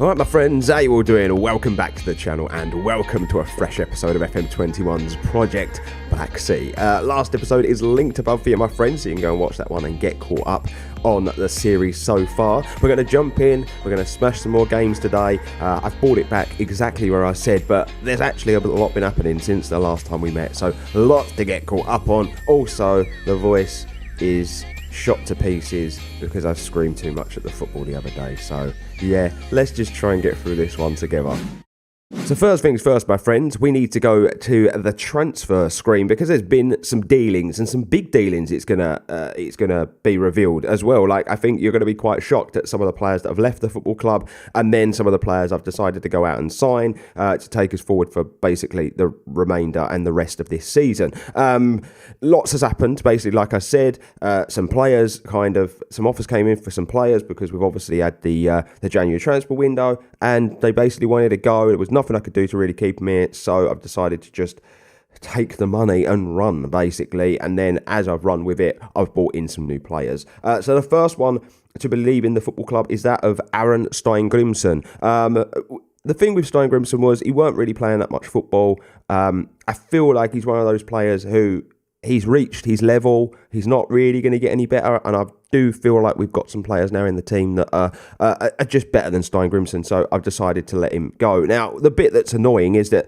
Alright my friends, how you all doing? Welcome back to the channel and welcome to a fresh episode of FM21's Project Black Sea. Last episode is linked above for you my friends, so you can go and watch that one and get caught up on the series so far. We're going to jump in, we're going to smash some more games today. I've brought it back exactly where I said, but there's actually a lot been happening since the last time we met, so lots to get caught up on. Also, the voice is shot to pieces because I screamed too much at the football the other day. So yeah, let's just try and get through this one together. So first things first, my friends, we need to go to the transfer screen because there's been some dealings and some big dealings. It's gonna be revealed as well. Like, I think you're going to be quite shocked at some of the players that have left the football club, and then some of the players I've decided to go out and sign to take us forward for basically the remainder and the rest of this season. Lots has happened, basically, like I said. Some offers came in for some players because we've obviously had the January transfer window, and they basically wanted to go. It was nothing I could do to really keep them here, so I've decided to just take the money and run, basically. And then as I've run with it, I've brought in some new players. So the first one to believe in the football club is that of Aaron Steingrimsson. The thing with Steingrimsson was he weren't really playing that much football. I feel like he's one of those players who he's reached his level. He's not really going to get any better, and I do feel like we've got some players now in the team that are just better than Steingrimsson, so I've decided to let him go. Now, the bit that's annoying is that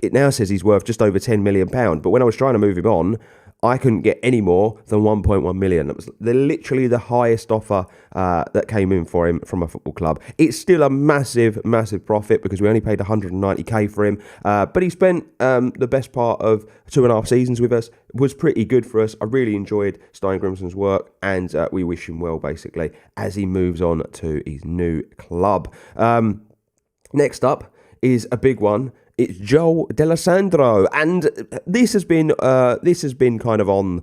it now says he's worth just over £10 million, but when I was trying to move him on, I couldn't get any more than 1.1 million. That was literally the highest offer that came in for him from a football club. It's still a massive, massive profit because we only paid 190k for him. But he spent the best part of 2.5 seasons with us. It was pretty good for us. I really enjoyed Steingrimsson's work, and we wish him well, basically, as he moves on to his new club. Next up is a big one. It's Joel D'Alessandro, and this has been kind of on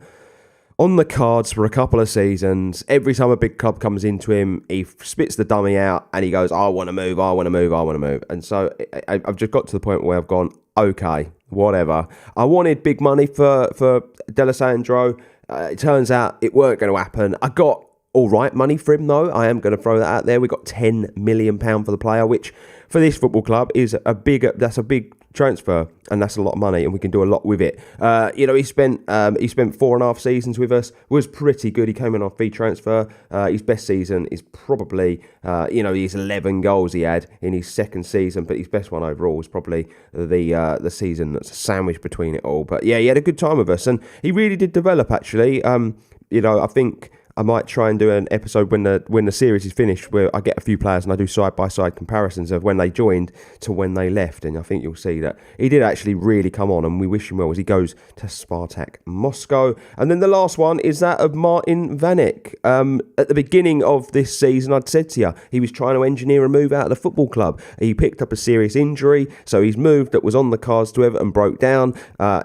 the cards for a couple of seasons. Every time a big club comes into him, he spits the dummy out and he goes, I want to move. And so I've just got to the point where I've gone, okay, whatever. I wanted big money for D'Alessandro. It turns out it weren't going to happen. I got all right money for him, though. I am going to throw that out there. We got £10 million for the player, which for this football club is a big transfer, and that's a lot of money, and we can do a lot with it. He spent 4.5 seasons with us, was pretty good. He came in on fee transfer. His best season is probably, his 11 goals he had in his second season, but his best one overall was probably the season that's sandwiched between it all. But yeah, he had a good time with us, and he really did develop, actually. I think I might try and do an episode when the series is finished where I get a few players and I do side-by-side comparisons of when they joined to when they left. And I think you'll see that he did actually really come on, and we wish him well as he goes to Spartak Moscow. And then the last one is that of Martin Vanek. At the beginning of this season, I'd said to you, he was trying to engineer a move out of the football club. He picked up a serious injury, so his move that was on the cards to Everton broke down.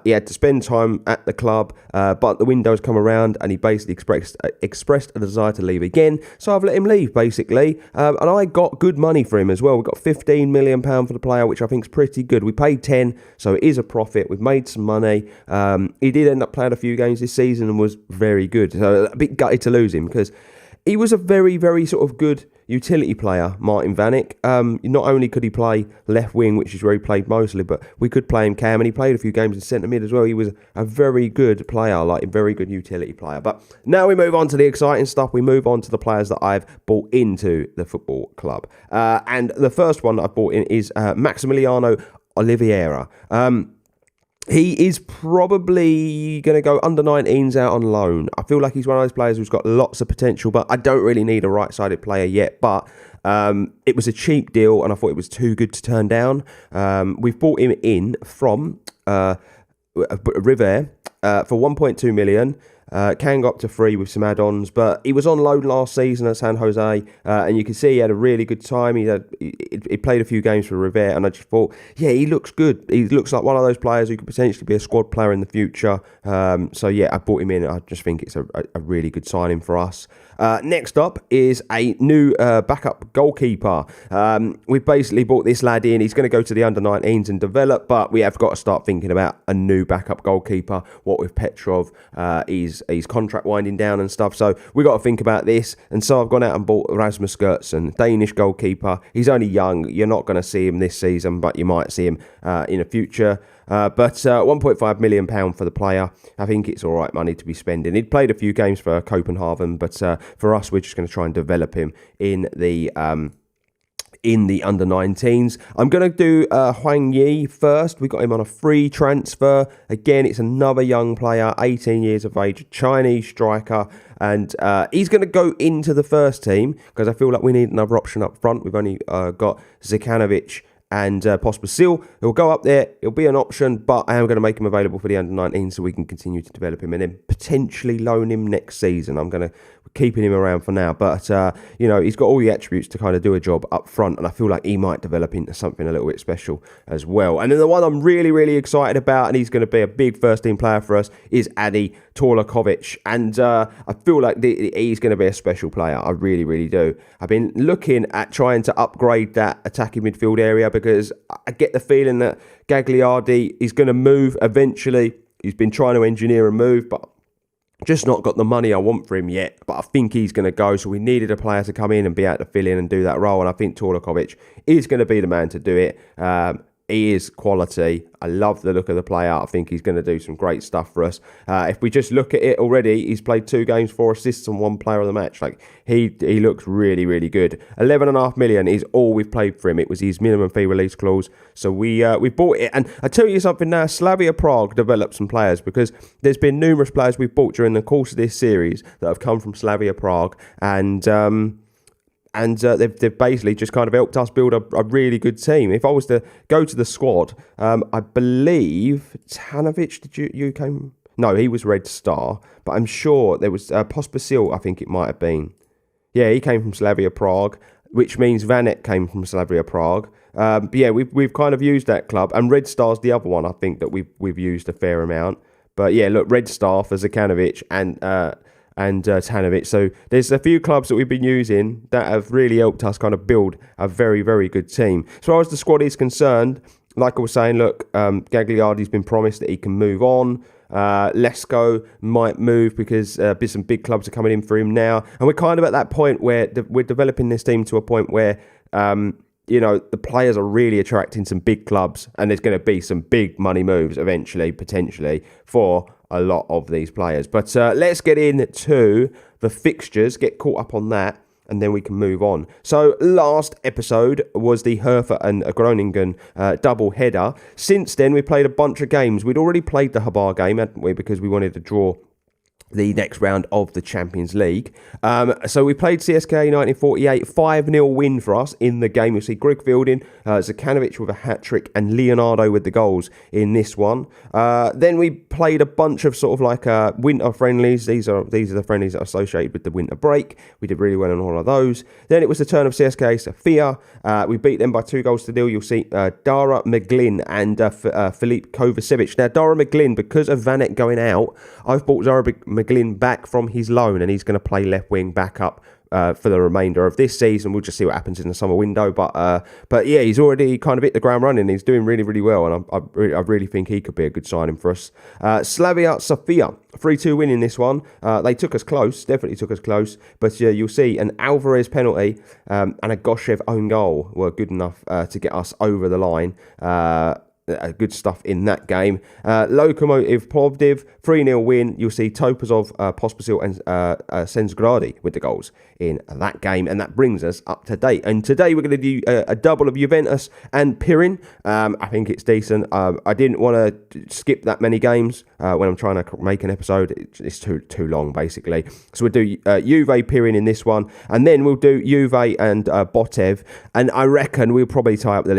He had to spend time at the club, but the window's come around and he basically expressed a desire to leave again, so I've let him leave, basically. And I got good money for him as well. We got £15 million for the player, which I think is pretty good. We paid 10, so it is a profit. We've made some money. He did end up playing a few games this season and was very good, so a bit gutted to lose him because he was a very, very sort of good utility player, Martin Vanek. Not only could he play left wing, which is where he played mostly, but we could play him cam, and he played a few games in centre mid as well. He was a very good player, like a very good utility player. But now we move on to the exciting stuff. We move on to the players that I've brought into the football club. And the first one that I've brought in is Maximiliano Oliveira. He is probably going to go under 19s out on loan. I feel like he's one of those players who's got lots of potential, but I don't really need a right-sided player yet. But it was a cheap deal, and I thought it was too good to turn down. We've bought him in from River for 1.2 million. Can go up to 3 with some add-ons, but he was on loan last season at San Jose, and you can see he had a really good time. He played a few games for Rivera, and I just thought, yeah, he looks good. He looks like one of those players who could potentially be a squad player in the future. So yeah, I brought him in. I just think it's a really good signing for us. Next up is a new backup goalkeeper. We've basically brought this lad in. He's going to go to the under-19s and develop, but we have got to start thinking about a new backup goalkeeper. What with Petrov, he's his contract winding down and stuff. So we got to think about this. And so I've gone out and bought Rasmus Gertsen, Danish goalkeeper. He's only young. You're not going to see him this season, but you might see him in the future. But £1.5 million for the player. I think it's all right money to be spending. He'd played a few games for Copenhagen, but for us, we're just going to try and develop him in the under-19s. I'm going to do Huang Yi first. We got him on a free transfer. Again, it's another young player, 18 years of age, Chinese striker. And he's going to go into the first team because I feel like we need another option up front. We've only got Zekanovic and Pospisil. He'll go up there. He'll be an option, but I am going to make him available for the under-19 so we can continue to develop him and then potentially loan him next season. I'm going to keeping him around for now, but he's got all the attributes to kind of do a job up front, and I feel like he might develop into something a little bit special as well. And then the one I'm really, really excited about, and he's going to be a big first-team player for us, is Adi Torlakovic, and I feel like he's going to be a special player. I really, really do. I've been looking at trying to upgrade that attacking midfield area because I get the feeling that Gagliardi is going to move eventually. He's been trying to engineer a move, but just not got the money I want for him yet, but I think he's going to go. So we needed a player to come in and be able to fill in and do that role. And I think Torlakovic is going to be the man to do it. He is quality. I love the look of the player. I think he's going to do some great stuff for us. If we just look at it already, he's played 2 games, 4 assists and 1 player of the match. Like he looks really, really good. 11.5 million is all we've paid for him. It was his minimum fee release clause. So we bought it. And I tell you something now, Slavia Prague developed some players because there's been numerous players we've bought during the course of this series that have come from Slavia Prague. And they've basically just kind of helped us build a really good team. If I was to go to the squad, I believe Tanovic, you came? No, he was Red Star, but I'm sure there was Pospisil, I think it might have been. Yeah, he came from Slavia Prague, which means Vanek came from Slavia Prague. But yeah, we've kind of used that club, and Red Star's the other one I think that we've used a fair amount. But yeah, look, Red Star for Zekanovic and Tanovic. So there's a few clubs that we've been using that have really helped us kind of build a very, very good team. As far as the squad is concerned, like I was saying, look, Gagliardi's been promised that he can move on. Lesko might move because some big clubs are coming in for him now. And we're kind of at that point where we're developing this team to a point where the players are really attracting some big clubs, and there's going to be some big money moves eventually, potentially, for a lot of these players. But let's get into the fixtures, get caught up on that, and then we can move on. So last episode was the Hertha and Groningen double header. Since then, we played a bunch of games. We'd already played the Habar game, hadn't we, because we wanted to draw the next round of the Champions League. So we played CSKA 1948, 5-0 win for us in the game. You'll see Greg Fielding, Zekanovic with a hat-trick, and Leonardo with the goals in this one. Then we played a bunch of sort of like winter friendlies. These are the friendlies that are associated with the winter break. We did really well on all of those. Then it was the turn of CSKA Sofia. We beat them by 2-0. You'll see Dara Meglin and Filip Kovacevic. Now, Dara Meglin, because of Vanek going out, I've bought Dara Meglin back from his loan, and he's going to play left wing back up for the remainder of this season. We'll just see what happens in the summer window, but yeah, he's already kind of hit the ground running. He's doing really, really well, and I really think he could be a good signing for us. Slavia Sofia 3-2 win in this one. They took us close, definitely took us close, but you'll see an Alvarez penalty and a Goshev own goal were good enough to get us over the line. Good stuff in that game. Lokomotiv Plovdiv 3-0 win. You'll see Topazov, Pospisil and Senzgradi with the goals in that game, and that brings us up to date. And today we're going to do a double of Juventus and Pirin. I think it's decent. I didn't want to skip that many games when I'm trying to make an episode. It's too long, basically. So we'll do Juve Pirin in this one, and then we'll do Juve and Botev, and I reckon we'll probably tie up the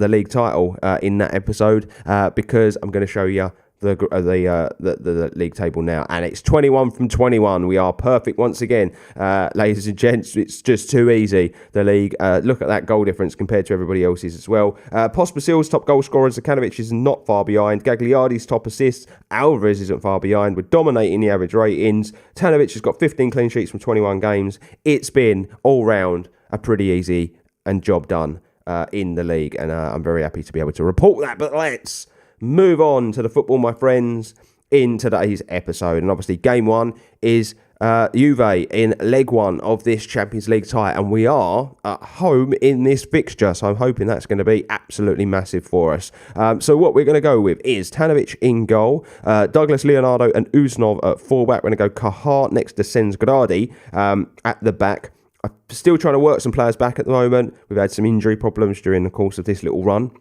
league title in that episode because I'm going to show you the league table now, and it's 21 from 21. We are perfect once again, ladies and gents. It's just too easy, the league. Look at that goal difference compared to everybody else's as well. Pospisil's top goal scorer, Zekanovic, is not far behind. Gagliardi's top assists, Alvarez isn't far behind. We're dominating the average ratings. Tanovic has got 15 clean sheets from 21 games. It's been all round a pretty easy and job done in the league, and I'm very happy to be able to report that. But let's move on to the football, my friends. in today's episode. And obviously, game one is Juve in leg one of this Champions League tie, and we are at home in this fixture, so I'm hoping that's going to be absolutely massive for us. So what we're going to go with is Tanovic in goal, Douglas, Leonardo and Usnov at fullback. We're going to go Kahar next to Sensgradi at the back. I'm still trying to work some players back at the moment. We've had some injury problems during the course of this little run.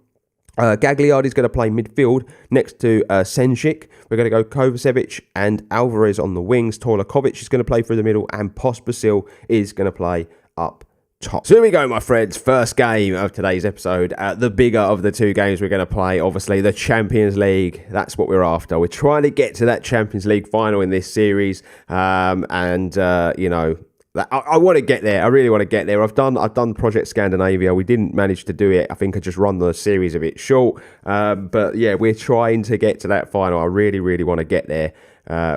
Gagliardi's going to play midfield next to Senchik. We're going to go Kovacevic and Alvarez on the wings. Torlakovic is going to play through the middle, and Pospisil is going to play up top. So here we go, my friends. First game of today's episode. The bigger of the two games we're going to play, obviously, the Champions League. That's what we're after. We're trying to get to that Champions League final in this series. You know, I want to get there. I really want to get there. I've done Project Scandinavia. We didn't manage to do it. I think I just run the series a bit short. But yeah, we're trying to get to that final. I really, really want to get there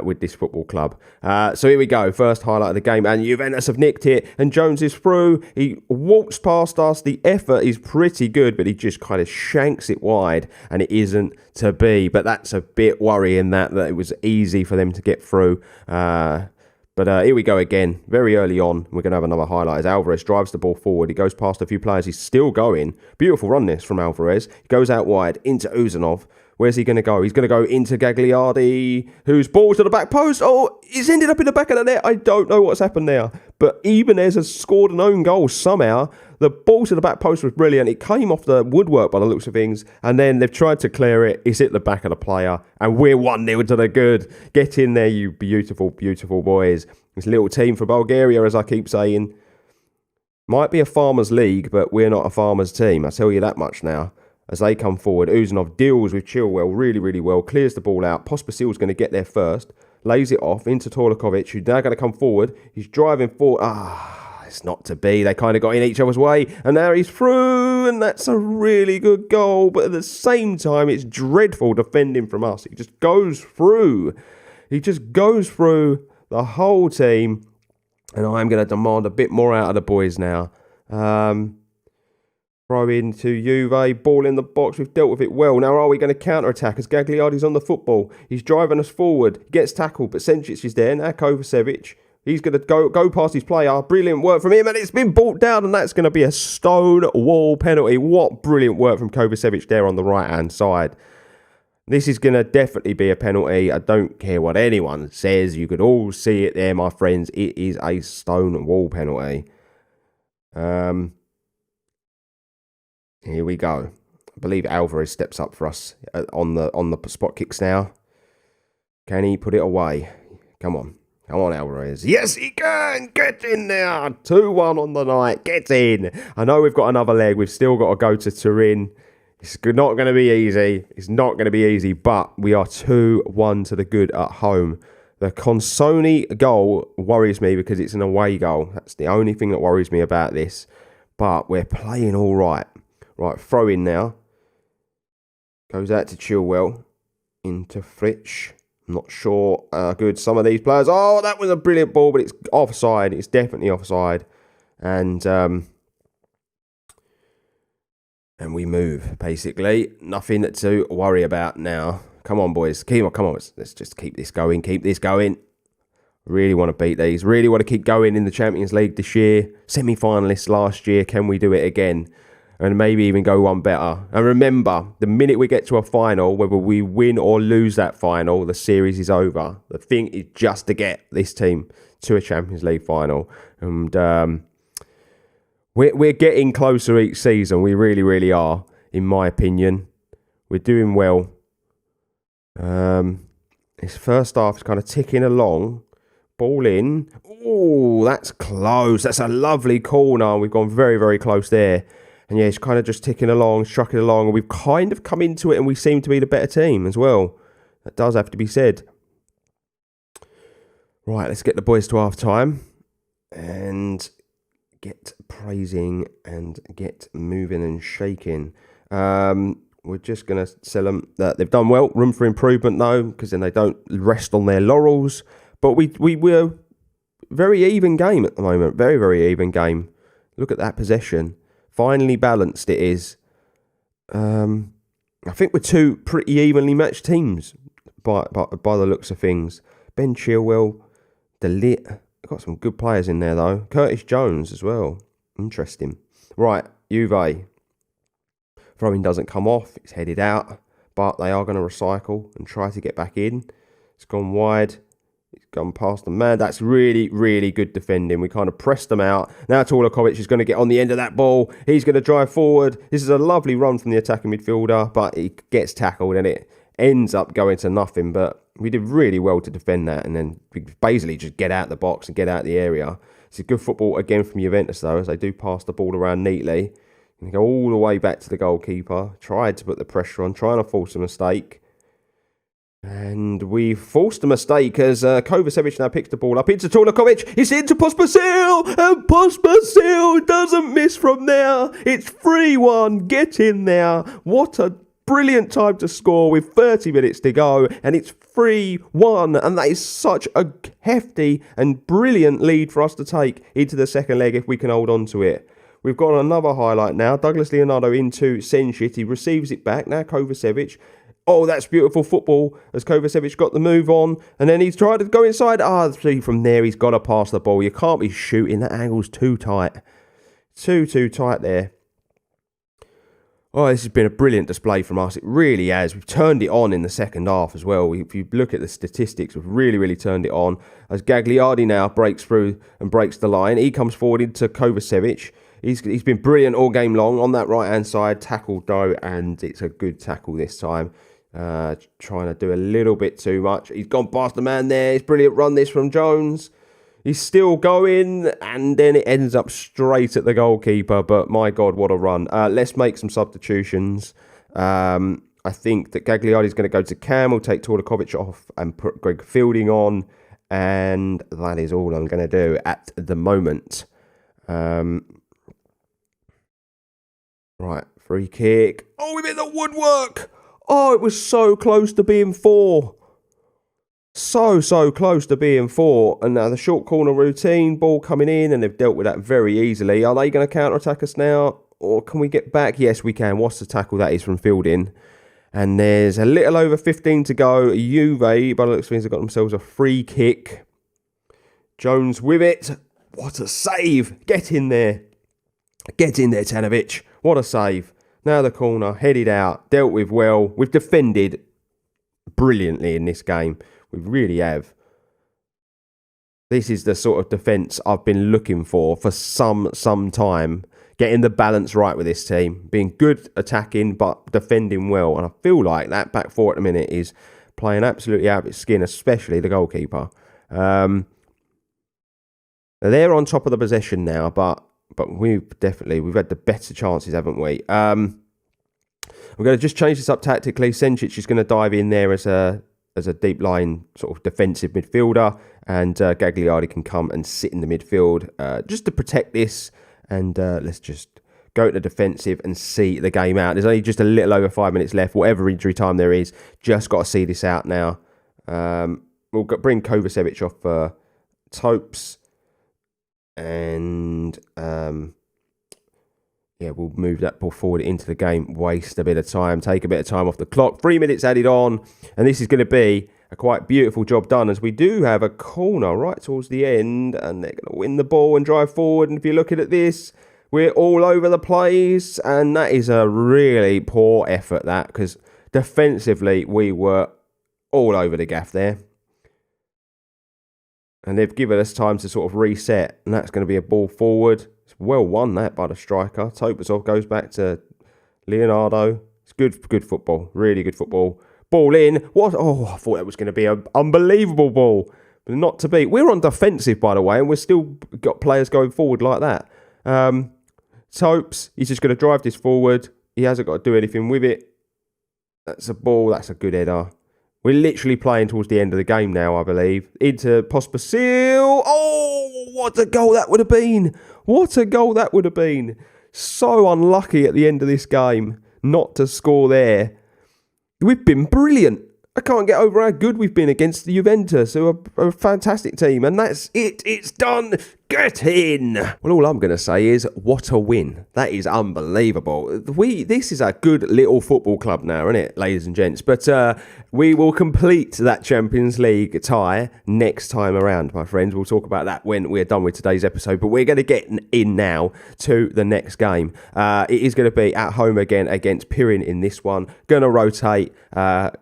with this football club. So here we go. First highlight of the game. And Juventus have nicked it. And Jones is through. He walks past us. The effort is pretty good, but he just kind of shanks it wide. And it isn't to be. But that's a bit worrying that it was easy for them to get through. But here we go again, very early on. We're going to have another highlight as Alvarez drives the ball forward. He goes past a few players. He's still going. Beautiful run this from Alvarez. He goes out wide into Uzanov. Where's he going to go? He's going to go into Gagliardi, whose ball to the back post. Oh, he's ended up in the back of the net. I don't know what's happened there. But Ibanez has scored an own goal somehow. The ball to the back post was brilliant. It came off the woodwork by the looks of things. And then they've tried to clear it. It's hit the back of the player. And we're 1-0 to the good. Get in there, you beautiful, beautiful boys. This little team for Bulgaria, as I keep saying, might be a farmers' league, but we're not a farmers' team. I tell you that much now. As they come forward, Uzanov deals with Chilwell really, really well. Clears the ball out. Pospisil's going to get there first. Lays it off into Torlakovic, who's now going to come forward. He's driving forward. It's not to be. They kind of got in each other's way. And now he's through. And that's a really good goal. But at the same time, it's dreadful defending from us. He just goes through. He just goes through the whole team. And I'm going to demand a bit more out of the boys now. Throw into Juve, ball in the box. We've dealt with it well. Now are we going to counter-attack as Gagliardi's on the football? He's driving us forward. He gets tackled, but Senčić is there. Now Kovacevic. He's going to go past his player. Brilliant work from him, and it's been brought down, and that's going to be a stone wall penalty. What brilliant work from Kovacevic there on the right-hand side. This is going to definitely be a penalty. I don't care what anyone says. You could all see it there, my friends. It is a stone wall penalty. Here we go. I believe Alvarez steps up for us on the spot kicks now. Can he put it away? Come on. Come on, Alvarez. Yes, he can. Get in there. 2-1 on the night. Get in. I know we've got another leg. We've still got to go to Turin. It's not going to be easy. It's not going to be easy, but we are 2-1 to the good at home. The Consoni goal worries me because it's an away goal. That's the only thing that worries me about this. But we're playing all right. Right, throw in now. Goes out to Chilwell. Into Fritsch. I'm not sure how good some of these players. Oh, that was a brilliant ball, but it's offside. It's definitely offside. And we move, basically. Nothing to worry about now. Come on, boys. Come on. Let's just keep this going. Keep this going. Really want to beat these. Really want to keep going in the Champions League this year. Semi-finalists last year. Can we do it again? And maybe even go one better. And remember, the minute we get to a final, whether we win or lose that final, the series is over. The thing is just to get this team to a Champions League final. And we're getting closer each season. We really, really are, in my opinion. We're doing well. This first half is kind of ticking along. Ball in. Oh, that's close. That's a lovely corner. We've gone very, very close there. And yeah, it's kind of just ticking along, trucking along. And we've kind of come into it and we seem to be the better team as well. That does have to be said. Right, let's get the boys to half time. And get praising and get moving and shaking. We're just going to tell them that they've done well. Room for improvement though, because then they don't rest on their laurels. But we're very even game at the moment. Very, very even game. Look at that possession. Finely balanced it is. I think we're two pretty evenly matched teams. by the looks of things. Ben Chilwell, got some good players in there though. Curtis Jones as well. Interesting. Right, Juve. Throw-in doesn't come off. It's headed out. But they are going to recycle and try to get back in. It's gone wide. It's gone past the man. That's really, really good defending. We kind of pressed them out. Now Tulakovic is going to get on the end of that ball. He's going to drive forward. This is a lovely run from the attacking midfielder, but he gets tackled and it ends up going to nothing. But we did really well to defend that and then basically just get out the box and get out the area. It's a good football again from Juventus though, as they do pass the ball around neatly. And go all the way back to the goalkeeper. Tried to put the pressure on, trying to force a mistake. And we forced a mistake as Kovacevic now picks the ball up into Tulakovic. It's into Pospisil, and Pospisil doesn't miss from there. It's 3-1. Get in there. What a brilliant time to score with 30 minutes to go, and it's 3-1, and that is such a hefty and brilliant lead for us to take into the second leg if we can hold on to it. We've got another highlight now. Douglas Leonardo into Senchit. He receives it back. Now Kovacevic. Oh, that's beautiful football as Kovacevic got the move on, and then he's tried to go inside. See, from there he's got to pass the ball. You can't be shooting. That angle's too tight. Too tight there. Oh, this has been a brilliant display from us. It really has. We've turned it on in the second half as well. If you look at the statistics, we've really turned it on. As Gagliardi now breaks through and breaks the line. He comes forward into Kovacevic. He's been brilliant all game long on that right-hand side. Tackled though, and it's a good tackle this time. Trying to do a little bit too much. He's gone past the man there. It's brilliant run this from Jones. He's still going, and then it ends up straight at the goalkeeper. But my God, what a run. Let's make some substitutions. I think that Gagliardi's going to go to Cam. We'll take Tulakovic off and put Greg Fielding on. And that is all I'm going to do at the moment. Right, free kick. Oh, we've hit the woodwork. Oh, it was so close to being 4. So close to being 4. And now the short corner routine, ball coming in, and they've dealt with that very easily. Are they going to counter-attack us now? Or can we get back? Yes, we can. What's the tackle? That is from Fielding. And there's a little over 15 to go. Juve, by the looks of things, have got themselves a free kick. Jones with it. What a save. Get in there. Get in there, Tanovic. What a save. Now the corner, headed out, dealt with well. We've defended brilliantly in this game. We really have. This is the sort of defence I've been looking for some time. Getting the balance right with this team. Being good attacking, but defending well. And I feel like that back four at the minute is playing absolutely out of its skin, especially the goalkeeper. They're on top of the possession now, but we've had the better chances, haven't we? We're going to just change this up tactically. Senchit is going to dive in there as a deep line sort of defensive midfielder, and Gagliardi can come and sit in the midfield just to protect this. And let's just go to the defensive and see the game out. There's only just a little over 5 minutes left. Whatever injury time there is, just got to see this out now. We'll bring Kovacevic off for Topes. And we'll move that ball forward into the game. Waste a bit of time. Take a bit of time off the clock. 3 minutes added on. And this is going to be a quite beautiful job done, as we do have a corner right towards the end, and they're going to win the ball and drive forward. And if you're looking at this, we're all over the place, and that is a really poor effort, that, because defensively we were all over the gaff there, and they've given us time to sort of reset, and that's going to be a ball forward. It's well won, that, by the striker. Topasov goes back to Leonardo. It's good football, really good football. Ball in. What? Oh, I thought that was going to be an unbelievable ball. But not to be. We're on defensive, by the way, and we've still got players going forward like that. Topes, he's just going to drive this forward. He hasn't got to do anything with it. That's a ball. That's a good header. We're literally playing towards the end of the game now, I believe. Into Pospisil. Oh, what a goal that would have been. What a goal that would have been. So unlucky at the end of this game not to score there. We've been brilliant. I can't get over how good we've been against the Juventus, who are a fantastic team. And that's it. It's done. Get in! Well, all I'm going to say is, what a win. That is unbelievable. This is a good little football club now, isn't it, ladies and gents? But we will complete that Champions League tie next time around, my friends. We'll talk about that when we're done with today's episode. But we're going to get in now to the next game. It is going to be at home again against Pirin in this one. Going to rotate,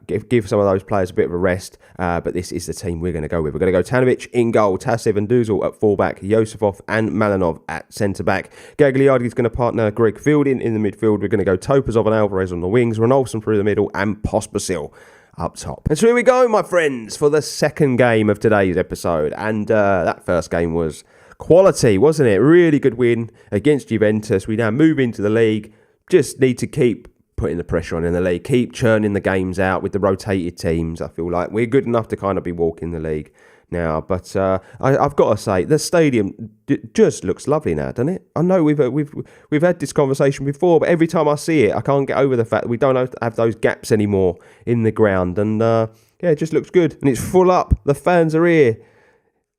give some of those players a bit of a rest. But this is the team we're going to go with. We're going to go Tanovic in goal, Tasev and Duzal at fullback, Yosifov and Malinov at centre-back. Gagliardi is going to partner Greg Fielding in the midfield. We're going to go Topazov and Alvarez on the wings, Renolson through the middle and Pospisil up top. And so here we go, my friends, for the second game of today's episode. And that first game was quality, wasn't it? Really good win against Juventus. We now move into the league. Just need to keep putting the pressure on in the league. Keep churning the games out with the rotated teams. I feel like we're good enough to kind of be walking the league now, but I've got to say the stadium just looks lovely now, doesn't it? I know we've had this conversation before, but every time I see it, I can't get over the fact that we don't have those gaps anymore in the ground, and yeah, it just looks good, and it's full up. The fans are here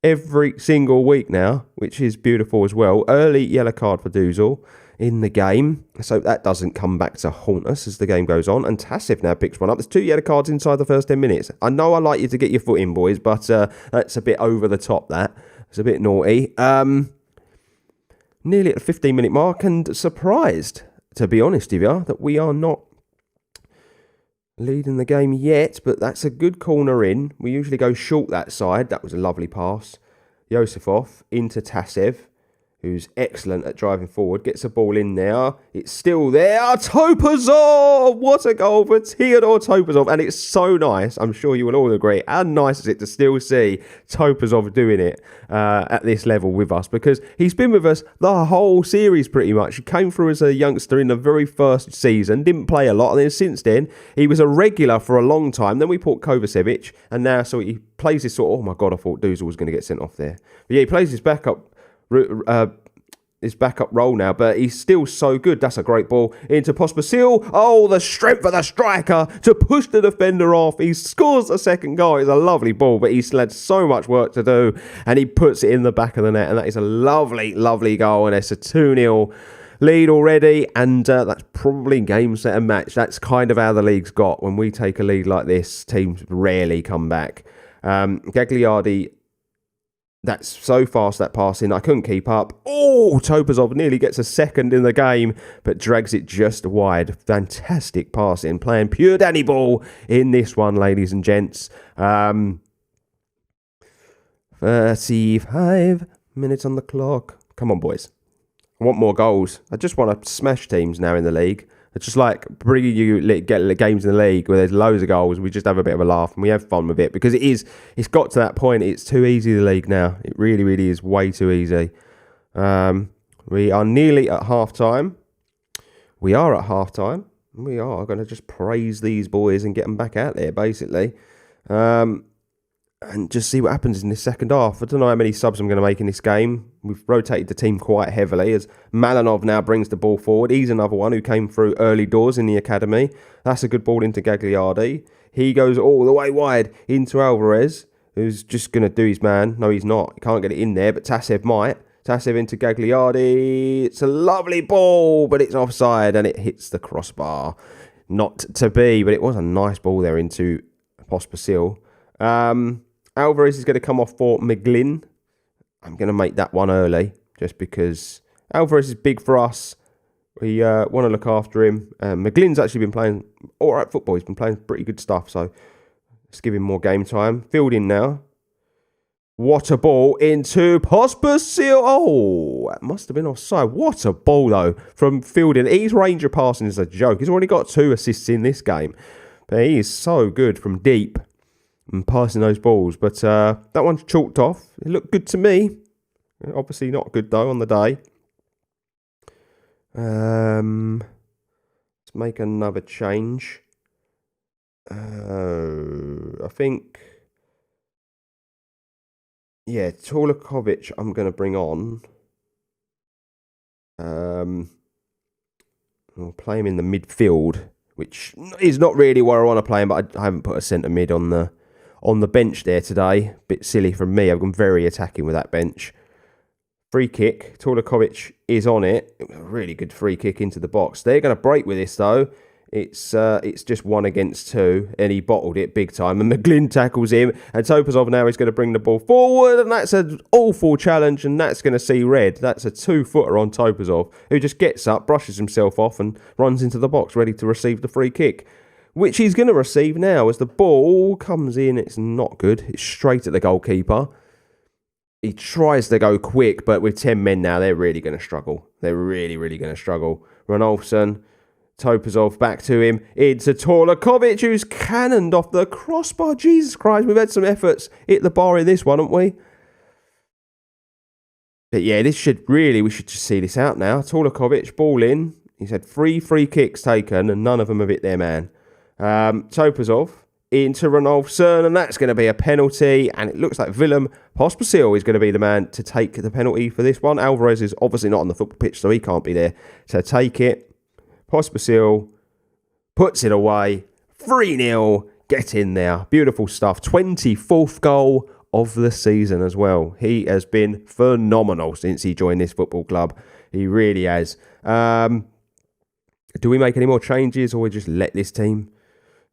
every single week now, which is beautiful as well. Early yellow card for Duzal in the game, so that doesn't come back to haunt us as the game goes on. And Tasev now picks one up. There's 2 yellow cards inside the first 10 minutes. I know I like you to get your foot in, boys, but that's a bit over the top. It's a bit naughty. Nearly at the 15-minute mark, and surprised, to be honest with you, that we are not leading the game yet, but that's a good corner in. We usually go short that side. That was a lovely pass. Yosifov into Tasev, who's excellent at driving forward, gets the ball in there. It's still there. Topazov! What a goal for Theodore Topazov. And it's so nice, I'm sure you will all agree, how nice is it to still see Topazov doing it at this level with us, because he's been with us the whole series pretty much. He came through as a youngster in the very first season, didn't play a lot, and then since then, he was a regular for a long time. Then we bought Kovacevic, and now so he plays this sort of, oh my God, I thought Duzal was going to get sent off there. But yeah, he plays his backup role now, but he's still so good. That's a great ball into Pospisil. Oh, the strength of the striker to push the defender off. He scores the second goal. It's a lovely ball, but he's had so much work to do, and he puts it in the back of the net, and that is a lovely, lovely goal, and it's a 2-0 lead already, and that's probably game, set and match. That's kind of how the league's got. When we take a lead like this, teams rarely come back. Gagliardi, that's so fast, that passing, I couldn't keep up. Oh, Topazov nearly gets a second in the game, but drags it just wide. Fantastic passing, playing pure Danny ball in this one, ladies and gents. 35 minutes on the clock. Come on, boys. I want more goals. I just want to smash teams now in the league. It's just like bringing you get games in the league where there's loads of goals. We just have a bit of a laugh and we have fun with it, because it's got to that point. It's too easy, the league now. It really, really is way too easy. We are nearly at half time. We are at half time. We are going to just praise these boys and get them back out there, basically. And just see what happens in this second half. I don't know how many subs I'm going to make in this game. We've rotated the team quite heavily as Malinov now brings the ball forward. He's another one who came through early doors in the academy. That's a good ball into Gagliardi. He goes all the way wide into Alvarez, who's just going to do his man. No, he's not. He can't get it in there, but Tasev might. Tasev into Gagliardi. It's a lovely ball, but it's offside and it hits the crossbar. Not to be, but it was a nice ball there into Pospisil. Alvarez is going to come off for McGlynn. I'm going to make that one early, just because Alvarez is big for us. We want to look after him. McGlynn's actually been playing all right football. He's been playing pretty good stuff, so let's give him more game time. Fielding now. What a ball into Pospisil. Oh, that must have been offside. What a ball, though, from Fielding. His range of passing is a joke. He's already got 2 assists in this game, but he is so good from deep and passing those balls. But that one's chalked off. It looked good to me. Obviously not good, though, on the day. Let's make another change. I think, yeah, Tolakovic I'm going to bring on. I'll play him in the midfield, which is not really where I want to play him, but I haven't put a centre mid on the bench there today. Bit silly from me. I've gone very attacking with that bench. Free kick. Torlakovic is on it. Really good free kick into the box. They're going to break with this, though. It's just 1 against 2, and he bottled it big time. And McGlynn tackles him, and Topazov now is going to bring the ball forward, and that's an awful challenge, and that's going to see red. That's a 2-footer on Topazov, who just gets up, brushes himself off, and runs into the box, ready to receive the free kick, which he's going to receive now as the ball comes in. It's not good. It's straight at the goalkeeper. He tries to go quick, but with 10 men now, they're really going to struggle. They're really, really going to struggle. Ronaldsson, Topazov back to him. Into Torlakovic, who's cannoned off the crossbar. Jesus Christ, we've had some efforts hit the bar in this one, haven't we? But yeah, we should just see this out now. Torlakovic, ball in. He's had 3 free kicks taken, and none of them have hit their man. Topazov into Ronaldsson, and that's going to be a penalty, and it looks like Willem Pospisil is going to be the man to take the penalty for this one. Alvarez is obviously not on the football pitch, so he can't be there to take it. Pospisil puts it away. 3-0. Get in there. Beautiful stuff. 24th goal of the season as well. He has been phenomenal since he joined this football club. He really has. Do we make any more changes, or we just let this team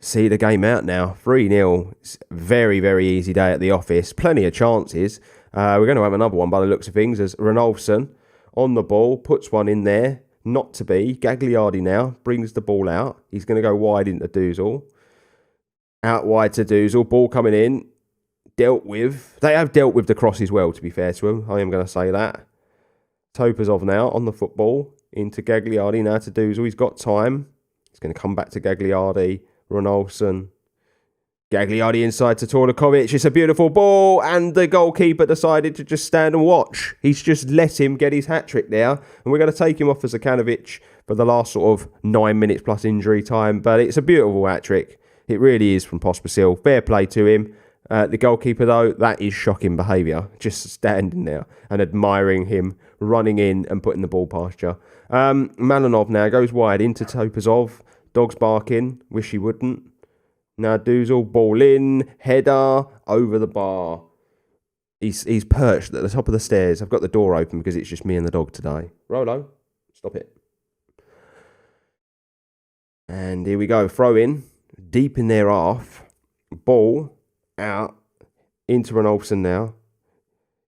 see the game out now? 3-0. It's a very, very easy day at the office. Plenty of chances. We're going to have another one by the looks of things, as Ronaldsson on the ball puts one in there. Not to be. Gagliardi now brings the ball out. He's going to go wide into Duzal. Out wide to Duzal. Ball coming in. Dealt with. They have dealt with the crosses well, to be fair to him. I am going to say that. Topazov now on the football. Into Gagliardi now to Duzal. He's got time. He's going to come back to Gagliardi. Ronaldsson. Gagliardi inside to Torlakovic. It's a beautiful ball, and the goalkeeper decided to just stand and watch. He's just let him get his hat-trick there, and we're going to take him off as Zakanovic for the last sort of 9 minutes plus injury time, but it's a beautiful hat-trick. It really is from Pospisil. Fair play to him. The goalkeeper, though, that is shocking behaviour. Just standing there and admiring him running in and putting the ball past you. Malinov now goes wide into Topazov. Dogs barking. Wish he wouldn't. Now Duzal, ball in, header, over the bar. He's perched at the top of the stairs. I've got the door open because it's just me and the dog today. Rolo, stop it. And here we go, throw in, deep in their half. Ball out, into Ronaldsson now.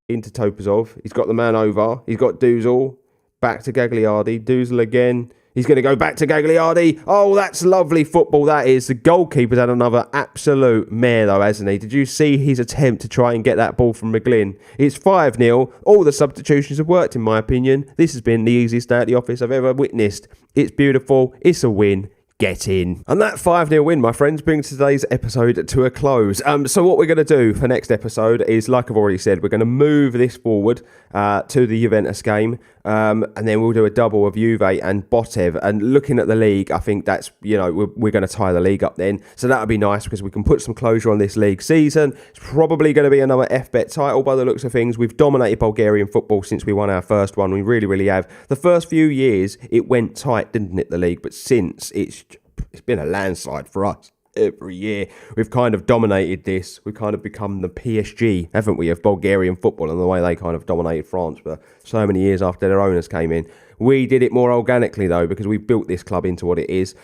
Into Topazov. He's got the man over. He's got Duzal, back to Gagliardi. Duzal again. He's going to go back to Gagliardi. Oh, that's lovely football, that is. The goalkeeper's had another absolute mare, though, hasn't he? Did you see his attempt to try and get that ball from McGlynn? It's 5-0. All the substitutions have worked, in my opinion. This has been the easiest day at the office I've ever witnessed. It's beautiful. It's a win. Get in. And that 5-0 win, my friends, brings today's episode to a close. So what we're going to do for next episode is, like I've already said, we're going to move this forward to the Juventus game. And then we'll do a double of Juve and Botev. And looking at the league, I think that's, we're going to tie the league up then. So that'll be nice because we can put some closure on this league season. It's probably going to be another FBet title by the looks of things. We've dominated Bulgarian football since we won our first one. We really, really have. The first few years, it went tight, didn't it, the league? But since, it's been a landslide for us. Every year we've kind of dominated this. We've kind of become the PSG, haven't we, of Bulgarian football, and the way they kind of dominated France for so many years after their owners came in. We did it more organically, though, because we built this club into what it is.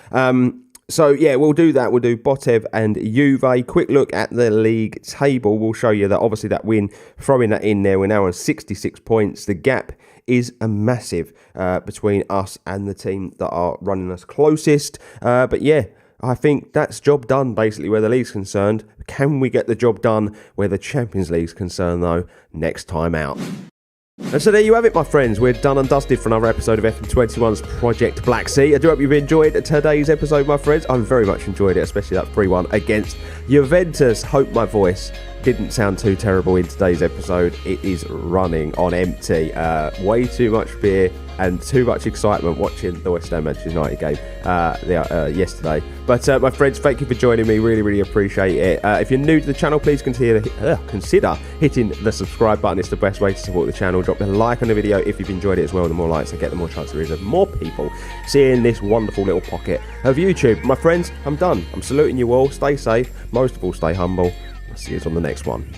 So, yeah, we'll do that. We'll do Botev and Juve. Quick look at the league table. We'll show you that, obviously, that win, throwing that in there, we're now on 66 points. The gap is a massive between us and the team that are running us closest. But, yeah, I think that's job done, basically, where the league's concerned. Can we get the job done where the Champions League's concerned, though, next time out? And so there you have it, my friends. We're done and dusted for another episode of FM21's Project Black Sea. I do hope you've enjoyed today's episode, my friends. I very much enjoyed it, especially that 3-1 against Juventus. Hope my voice didn't sound too terrible in today's episode. It is running on empty. Way too much beer and too much excitement watching the West Ham Manchester United game yesterday. But my friends, thank you for joining me. Really, really appreciate it. If you're new to the channel, please consider hitting the subscribe button. It's the best way to support the channel. Drop a like on the video if you've enjoyed it as well. The more likes I get, the more chance there is of more people seeing this wonderful little pocket of YouTube. My friends, I'm done. I'm saluting you all. Stay safe. Most of all, stay humble. I'll see you on the next one.